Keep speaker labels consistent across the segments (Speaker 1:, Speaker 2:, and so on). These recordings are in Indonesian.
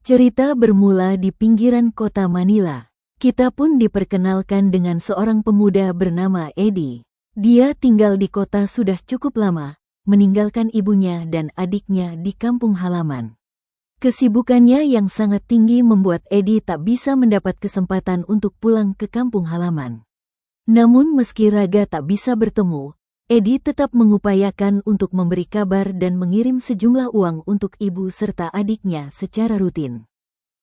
Speaker 1: Cerita bermula di pinggiran kota Manila. Kita pun diperkenalkan dengan seorang pemuda bernama Eddie. Dia tinggal di kota sudah cukup lama, meninggalkan ibunya dan adiknya di kampung halaman. Kesibukannya yang sangat tinggi membuat Eddie tak bisa mendapat kesempatan untuk pulang ke kampung halaman. Namun meski raga tak bisa bertemu, Eddie tetap mengupayakan untuk memberi kabar dan mengirim sejumlah uang untuk ibu serta adiknya secara rutin.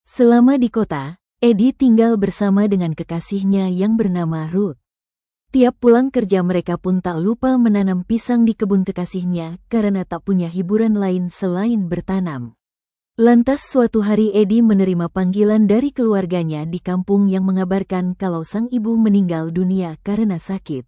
Speaker 1: Selama di kota, Eddie tinggal bersama dengan kekasihnya yang bernama Ruth. Tiap pulang kerja mereka pun tak lupa menanam pisang di kebun kekasihnya karena tak punya hiburan lain selain bertanam. Lantas suatu hari Eddie menerima panggilan dari keluarganya di kampung yang mengabarkan kalau sang ibu meninggal dunia karena sakit.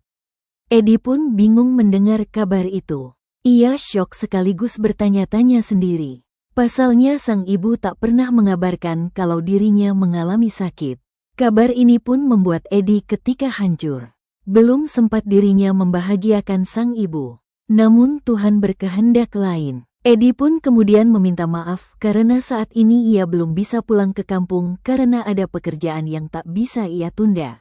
Speaker 1: Eddie pun bingung mendengar kabar itu. Ia syok sekaligus bertanya-tanya sendiri. Pasalnya sang ibu tak pernah mengabarkan kalau dirinya mengalami sakit. Kabar ini pun membuat Eddie ketika hancur. Belum sempat dirinya membahagiakan sang ibu. Namun Tuhan berkehendak lain. Eddie pun kemudian meminta maaf karena saat ini ia belum bisa pulang ke kampung karena ada pekerjaan yang tak bisa ia tunda.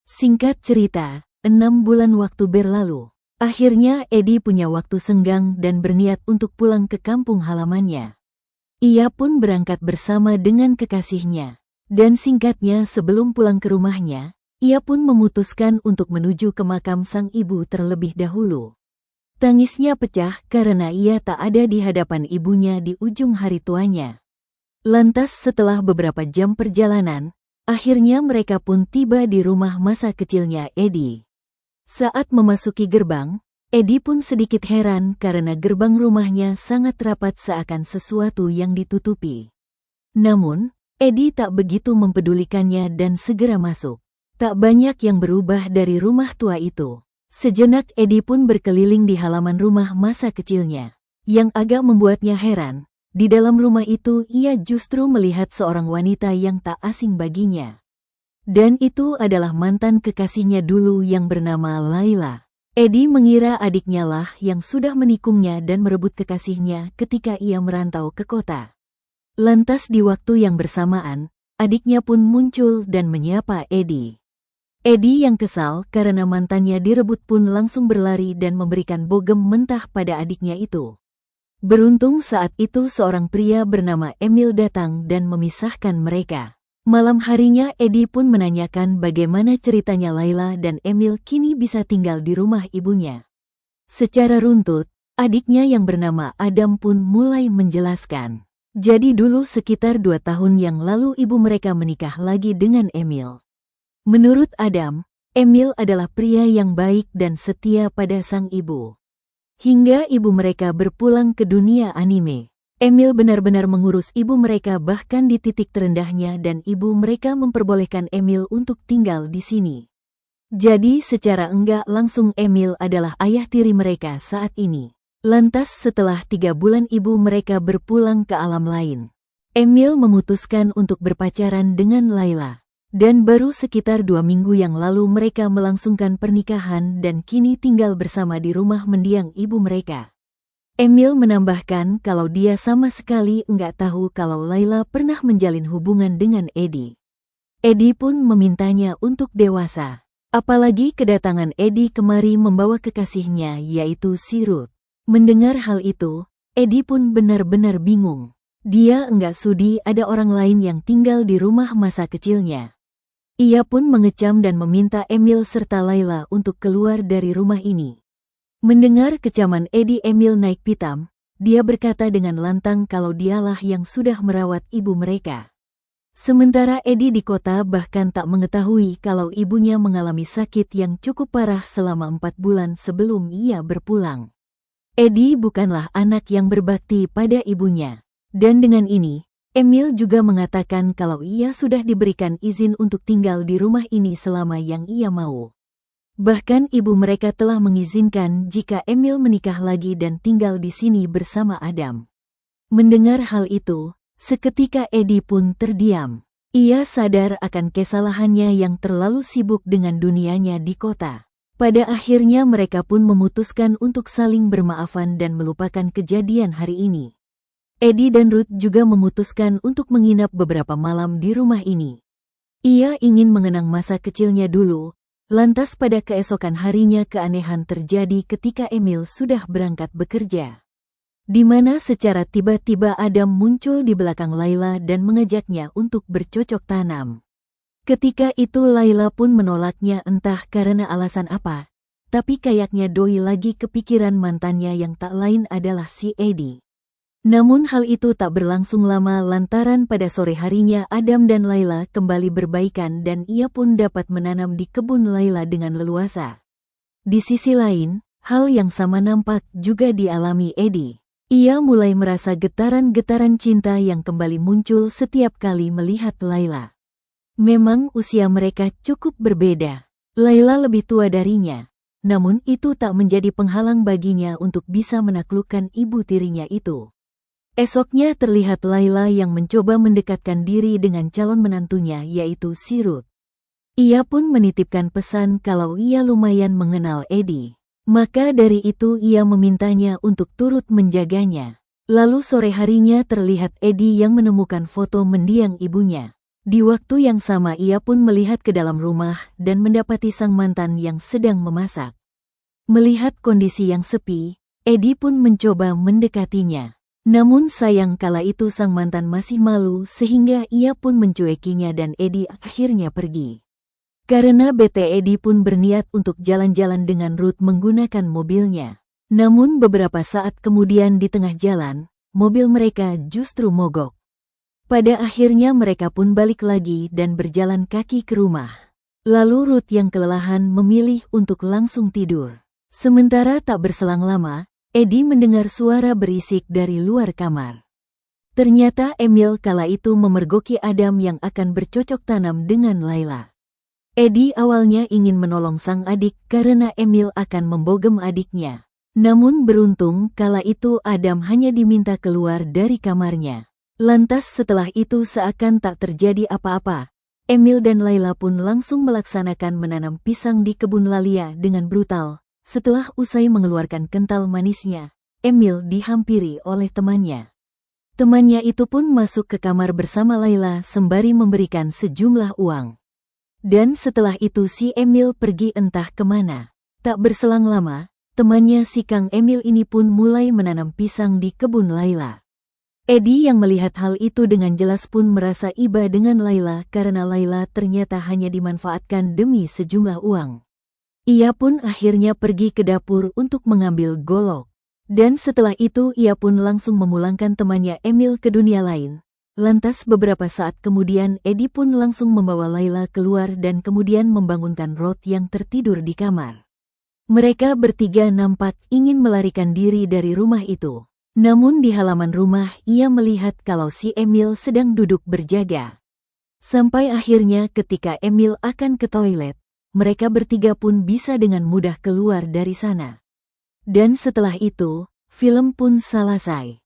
Speaker 1: Singkat cerita, 6 bulan waktu berlalu. Akhirnya Eddie punya waktu senggang dan berniat untuk pulang ke kampung halamannya. Ia pun berangkat bersama dengan kekasihnya. Dan singkatnya sebelum pulang ke rumahnya, ia pun memutuskan untuk menuju ke makam sang ibu terlebih dahulu. Tangisnya pecah karena ia tak ada di hadapan ibunya di ujung hari tuanya. Lantas setelah beberapa jam perjalanan, akhirnya mereka pun tiba di rumah masa kecilnya Eddie. Saat memasuki gerbang, Eddie pun sedikit heran karena gerbang rumahnya sangat rapat seakan sesuatu yang ditutupi. Namun, Eddie tak begitu mempedulikannya dan segera masuk. Tak banyak yang berubah dari rumah tua itu. Sejenak Eddie pun berkeliling di halaman rumah masa kecilnya. Yang agak membuatnya heran, di dalam rumah itu ia justru melihat seorang wanita yang tak asing baginya. Dan itu adalah mantan kekasihnya dulu yang bernama Laila. Eddie mengira adiknya lah yang sudah menikungnya dan merebut kekasihnya ketika ia merantau ke kota. Lantas di waktu yang bersamaan, adiknya pun muncul dan menyapa Eddie. Eddie yang kesal karena mantannya direbut pun langsung berlari dan memberikan bogem mentah pada adiknya itu. Beruntung saat itu seorang pria bernama Emil datang dan memisahkan mereka. Malam harinya Eddie pun menanyakan bagaimana ceritanya Laila dan Emil kini bisa tinggal di rumah ibunya. Secara runtut, adiknya yang bernama Adam pun mulai menjelaskan. Jadi dulu sekitar 2 tahun yang lalu ibu mereka menikah lagi dengan Emil. Menurut Adam, Emil adalah pria yang baik dan setia pada sang ibu. Hingga ibu mereka berpulang ke dunia anime. Emil benar-benar mengurus ibu mereka bahkan di titik terendahnya dan ibu mereka memperbolehkan Emil untuk tinggal di sini. Jadi secara enggak langsung Emil adalah ayah tiri mereka saat ini. Lantas setelah 3 bulan ibu mereka berpulang ke alam lain, Emil memutuskan untuk berpacaran dengan Laila. Dan baru sekitar 2 minggu yang lalu mereka melangsungkan pernikahan dan kini tinggal bersama di rumah mendiang ibu mereka. Emil menambahkan kalau dia sama sekali enggak tahu kalau Laila pernah menjalin hubungan dengan Eddie. Eddie pun memintanya untuk dewasa. Apalagi kedatangan Eddie kemari membawa kekasihnya yaitu si Ruth. Mendengar hal itu, Eddie pun benar-benar bingung. Dia enggak sudi ada orang lain yang tinggal di rumah masa kecilnya. Ia pun mengecam dan meminta Emil serta Laila untuk keluar dari rumah ini. Mendengar kecaman Eddie, Emil naik pitam. Dia berkata dengan lantang kalau dialah yang sudah merawat ibu mereka. Sementara Eddie di kota bahkan tak mengetahui kalau ibunya mengalami sakit yang cukup parah selama 4 bulan sebelum ia berpulang. Eddie bukanlah anak yang berbakti pada ibunya. Dan dengan ini, Emil juga mengatakan kalau ia sudah diberikan izin untuk tinggal di rumah ini selama yang ia mau. Bahkan ibu mereka telah mengizinkan jika Emil menikah lagi dan tinggal di sini bersama Adam. Mendengar hal itu, seketika Eddie pun terdiam. Ia sadar akan kesalahannya yang terlalu sibuk dengan dunianya di kota. Pada akhirnya mereka pun memutuskan untuk saling bermaafan dan melupakan kejadian hari ini. Eddie dan Ruth juga memutuskan untuk menginap beberapa malam di rumah ini. Ia ingin mengenang masa kecilnya dulu, lantas pada keesokan harinya keanehan terjadi ketika Emil sudah berangkat bekerja. Di mana secara tiba-tiba Adam muncul di belakang Layla dan mengajaknya untuk bercocok tanam. Ketika itu Layla pun menolaknya entah karena alasan apa, tapi kayaknya doi lagi kepikiran mantannya yang tak lain adalah si Eddie. Namun hal itu tak berlangsung lama lantaran pada sore harinya Adam dan Layla kembali berbaikan dan ia pun dapat menanam di kebun Layla dengan leluasa. Di sisi lain, hal yang sama nampak juga dialami Eddie. Ia mulai merasa getaran-getaran cinta yang kembali muncul setiap kali melihat Layla. Memang usia mereka cukup berbeda. Layla lebih tua darinya, namun itu tak menjadi penghalang baginya untuk bisa menaklukkan ibu tirinya itu. Esoknya terlihat Layla yang mencoba mendekatkan diri dengan calon menantunya yaitu si Ruth. Ia pun menitipkan pesan kalau ia lumayan mengenal Eddie. Maka dari itu ia memintanya untuk turut menjaganya. Lalu sore harinya terlihat Eddie yang menemukan foto mendiang ibunya. Di waktu yang sama ia pun melihat ke dalam rumah dan mendapati sang mantan yang sedang memasak. Melihat kondisi yang sepi, Eddie pun mencoba mendekatinya. Namun sayang kala itu sang mantan masih malu sehingga ia pun mencuekinya dan Eddie akhirnya pergi. Karena bete Eddie pun berniat untuk jalan-jalan dengan Ruth menggunakan mobilnya. Namun beberapa saat kemudian di tengah jalan, mobil mereka justru mogok. Pada akhirnya mereka pun balik lagi dan berjalan kaki ke rumah. Lalu Ruth yang kelelahan memilih untuk langsung tidur. Sementara tak berselang lama, Eddie mendengar suara berisik dari luar kamar. Ternyata Emil kala itu memergoki Adam yang akan bercocok tanam dengan Layla. Eddie awalnya ingin menolong sang adik karena Emil akan membogem adiknya. Namun beruntung kala itu Adam hanya diminta keluar dari kamarnya. Lantas setelah itu seakan tak terjadi apa-apa. Emil dan Layla pun langsung melaksanakan menanam pisang di kebun Lalia dengan brutal. Setelah usai mengeluarkan kental manisnya, Emil dihampiri oleh temannya. Temannya itu pun masuk ke kamar bersama Layla sembari memberikan sejumlah uang. Dan setelah itu si Emil pergi entah kemana. Tak berselang lama, temannya si Kang Emil ini pun mulai menanam pisang di kebun Layla. Eddie yang melihat hal itu dengan jelas pun merasa iba dengan Layla karena Layla ternyata hanya dimanfaatkan demi sejumlah uang. Ia pun akhirnya pergi ke dapur untuk mengambil golok. Dan setelah itu ia pun langsung memulangkan temannya Emil ke dunia lain. Lantas beberapa saat kemudian Eddie pun langsung membawa Layla keluar dan kemudian membangunkan Ruth yang tertidur di kamar. Mereka bertiga nampak ingin melarikan diri dari rumah itu. Namun di halaman rumah ia melihat kalau si Emil sedang duduk berjaga. Sampai akhirnya ketika Emil akan ke toilet, mereka bertiga pun bisa dengan mudah keluar dari sana. Dan setelah itu, film pun selesai.